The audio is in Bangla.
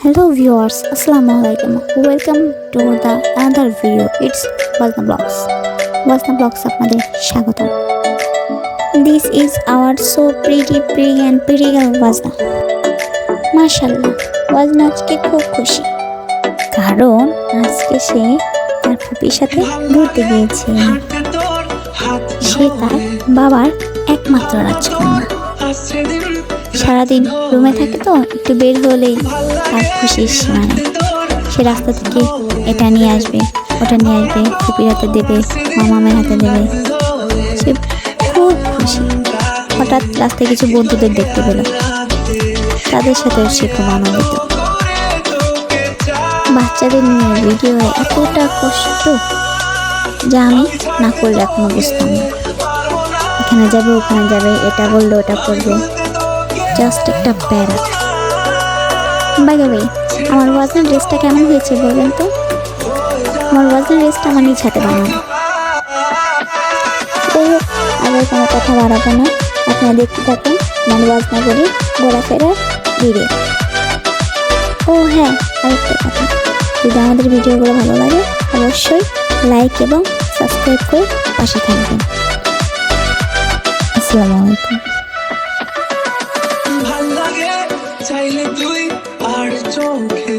Hello viewers, Assalamualaikum. Welcome to the another video. It's Wazna Vlogs. Wazna Vlogs আপনাদের স্বাগতম. This is our so pretty and pretty girl Wazna. মাশাআল্লাহ, ওয়াজনা আজকে খুব খুশি কারণ আজকে সে তার ফুপির সাথে ঘুরতে গিয়েছে। সে তার বাবার একমাত্র রাজকন্যা। সারাদিন রুমে থাকে তো একটু বের হলেই তার খুশির সীমা নেই। সে রাস্তা থেকে এটা নিয়ে আসবে, ওটা নিয়ে আসবে, ফুপির হাতে দেবে, মামামের হাতে দেবে। সে খুব খুশি। হঠাৎ রাস্তায় কিছু বন্ধুদের দেখতে পেল, তাদের সাথেও সে খুব আনন্দিত। বাচ্চাদের নিয়ে ভিডিও এতটা কষ্ট যা আমি না করলে এখনো বুঝতাম না। এখানে যাবে, ওখানে যাবে, এটা বললে ওটা করবে, জাস্ট একটা প্যারা। বাই দ্য ওয়ে, আমার ওয়াজনার ড্রেসটা কেমন হয়েছে বলবেন তো? আমার ওয়াজনার ড্রেসটা আমার নিজ হাতে বানানো। যাই হোক, আগে কোনো কথা বাড়াবো না, আপনারা দেখতে থাকুন আমার ওয়াজনা করি ঘোরাফেরার ভিডিও। ও হ্যাঁ, আরেকটা কথা, যদি আমাদের ভিডিওগুলো ভালো লাগে অবশ্যই লাইক এবং সাবস্ক্রাইব করে পাশে থাকবেন। আসসালামু আলাইকুম। চাইলে তুই আর চোখে